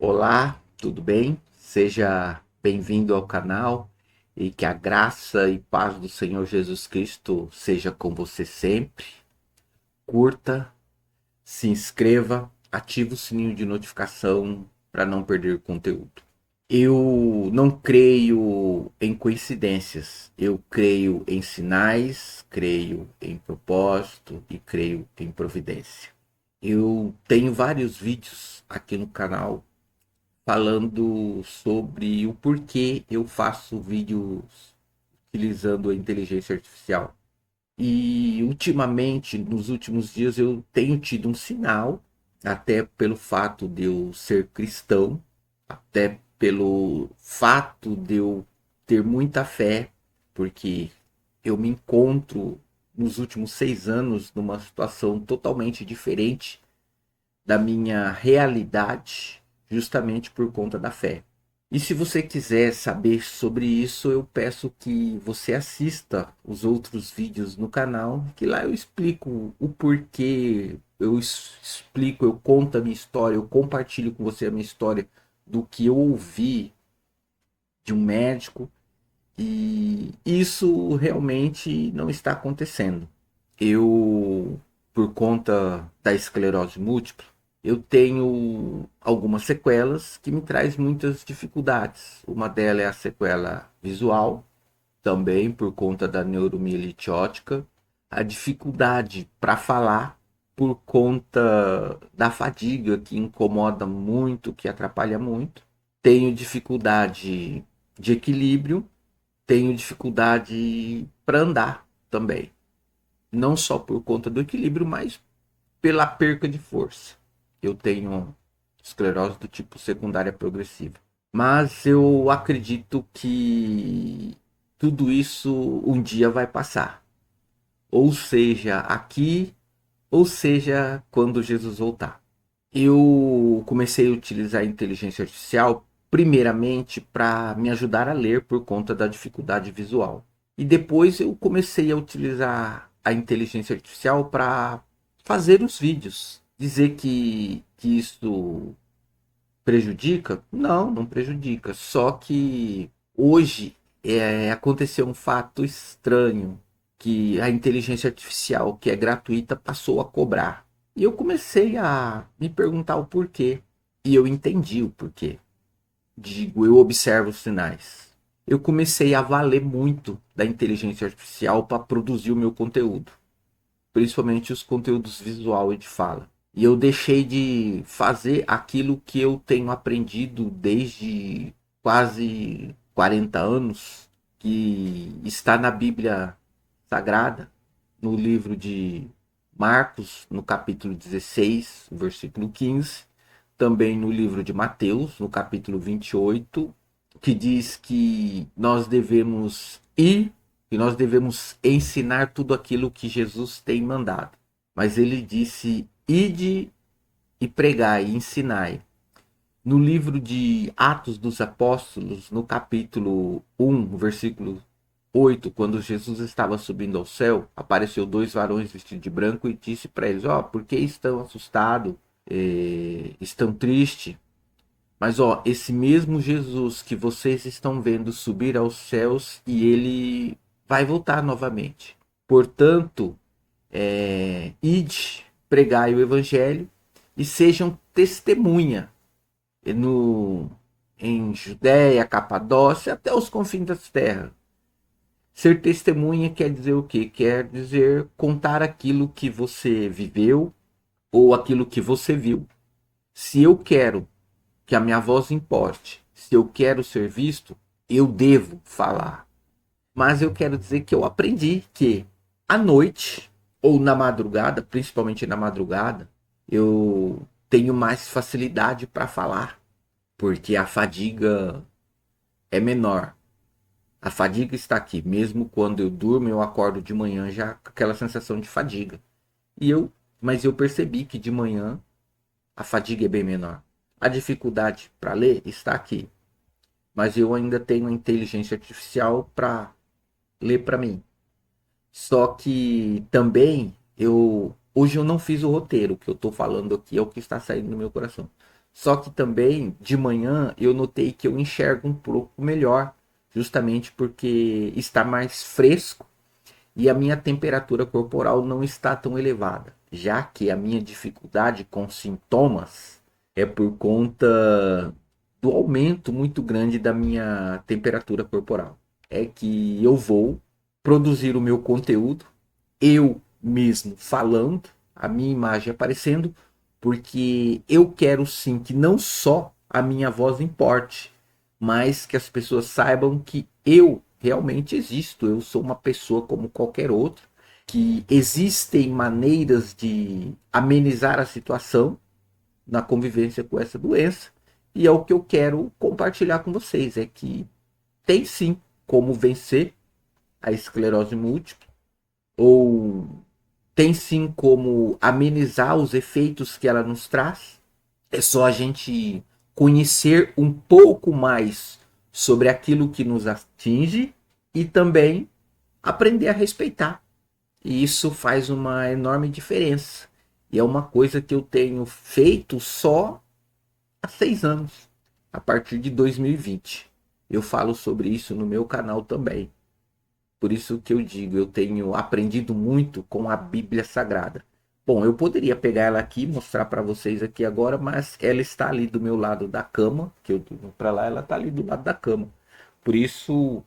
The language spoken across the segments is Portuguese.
Olá, tudo bem? Seja bem-vindo ao canal e que a graça e paz do Senhor Jesus Cristo seja com você sempre. Curta, se inscreva, ative o sininho de notificação para não perder conteúdo. Eu não creio em coincidências, eu creio em sinais, creio em propósito e creio em providência. Eu tenho vários vídeos aqui no canal falando sobre o porquê eu faço vídeos utilizando a inteligência artificial. E ultimamente, nos últimos dias, eu tenho tido um sinal, até pelo fato de eu ser cristão, até pelo fato de eu ter muita fé, porque eu me encontro nos últimos 6 anos numa situação totalmente diferente da minha realidade, justamente por conta da fé. E se você quiser saber sobre isso, eu peço que você assista os outros vídeos no canal, que lá eu explico o porquê, eu explico, eu conto a minha história, eu compartilho com você a minha história do que eu ouvi de um médico, e isso realmente não está acontecendo. Eu, por conta da esclerose múltipla, eu tenho algumas sequelas que me traz muitas dificuldades. Uma delas é a sequela visual, também por conta da neuromielite óptica, a dificuldade para falar por conta da fadiga que incomoda muito, que atrapalha muito. Tenho dificuldade de equilíbrio, tenho dificuldade para andar também. Não só por conta do equilíbrio, mas pela perca de força. Eu tenho esclerose do tipo secundária progressiva. Mas eu acredito que tudo isso um dia vai passar. Ou seja, aqui, ou seja, quando Jesus voltar. Eu comecei a utilizar a inteligência artificial primeiramente para me ajudar a ler por conta da dificuldade visual. E depois eu comecei a utilizar a inteligência artificial para fazer os vídeos. Dizer que isso prejudica? Não, não prejudica. Só que hoje aconteceu um fato estranho, que a inteligência artificial, que é gratuita, passou a cobrar. E eu comecei a me perguntar o porquê. E eu entendi o porquê. Digo, eu observo os sinais. Eu comecei a valer muito da inteligência artificial para produzir o meu conteúdo, principalmente os conteúdos visual e de fala. E eu deixei de fazer aquilo que eu tenho aprendido desde quase 40 anos, que está na Bíblia Sagrada, no livro de Marcos, no capítulo 16, versículo 15, também no livro de Mateus, no capítulo 28, que diz que nós devemos ir e nós devemos ensinar tudo aquilo que Jesus tem mandado. Mas ele disse: ide e pregai, e ensinai. No livro de Atos dos Apóstolos, no capítulo 1, versículo 8, quando Jesus estava subindo ao céu, apareceu dois varões vestidos de branco e disse para eles: ó, por que estão assustados? Estão tristes? Mas ó, esse mesmo Jesus que vocês estão vendo subir aos céus, e ele vai voltar novamente. Portanto, ide, pregai o evangelho e sejam testemunha no, em Judéia, Capadócia, até os confins das terras. Ser testemunha quer dizer o quê? Quer dizer contar aquilo que você viveu ou aquilo que você viu. Se eu quero que a minha voz importe, se eu quero ser visto, eu devo falar. Mas eu quero dizer que eu aprendi que à noite ou na madrugada, principalmente na madrugada, eu tenho mais facilidade para falar, porque a fadiga é menor. A fadiga está aqui, mesmo quando eu durmo, eu acordo de manhã já com aquela sensação de fadiga. Mas eu percebi que de manhã a fadiga é bem menor. A dificuldade para ler está aqui, mas eu ainda tenho a inteligência artificial para ler para mim. Só que também hoje eu não fiz o roteiro, o que eu estou falando aqui é o que está saindo do meu coração. Só que também de manhã eu notei que eu enxergo um pouco melhor, justamente porque está mais fresco e a minha temperatura corporal não está tão elevada, já que a minha dificuldade com sintomas é por conta do aumento muito grande da minha temperatura corporal. É que eu vou produzir o meu conteúdo, eu mesmo falando, a minha imagem aparecendo, porque eu quero sim que não só a minha voz importe, mas que as pessoas saibam que eu realmente existo. Eu sou uma pessoa como qualquer outra, que existem maneiras de amenizar a situação na convivência com essa doença. E é o que eu quero compartilhar com vocês, é que tem sim como vencer a esclerose múltipla, ou tem sim como amenizar os efeitos que ela nos traz. É só a gente conhecer um pouco mais sobre aquilo que nos atinge e também aprender a respeitar. E isso faz uma enorme diferença. E é uma coisa que eu tenho feito só há 6 anos, a partir de 2020. Eu falo sobre isso no meu canal também. Por isso que eu digo, eu tenho aprendido muito com a Bíblia Sagrada. Bom, eu poderia pegar ela aqui e mostrar para vocês aqui agora, mas ela está ali do meu lado da cama, que eu durmo para lá, ela está ali do lado da cama. Por isso,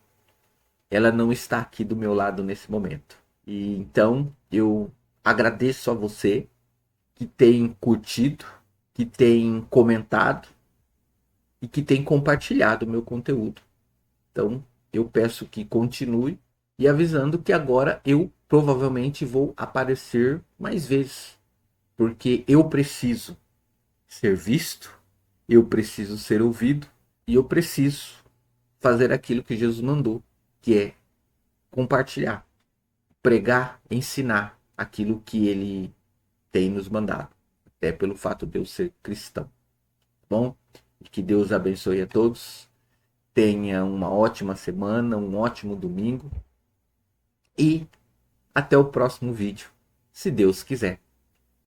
ela não está aqui do meu lado nesse momento. E então, eu agradeço a você que tem curtido, que tem comentado e que tem compartilhado o meu conteúdo. Então, eu peço que continue e avisando que agora eu provavelmente vou aparecer mais vezes, porque eu preciso ser visto, eu preciso ser ouvido e eu preciso fazer aquilo que Jesus mandou, que é compartilhar, pregar, ensinar aquilo que ele tem nos mandado, até pelo fato de eu ser cristão. Tá bom? Que Deus abençoe a todos. Tenha uma ótima semana, um ótimo domingo e até o próximo vídeo, se Deus quiser.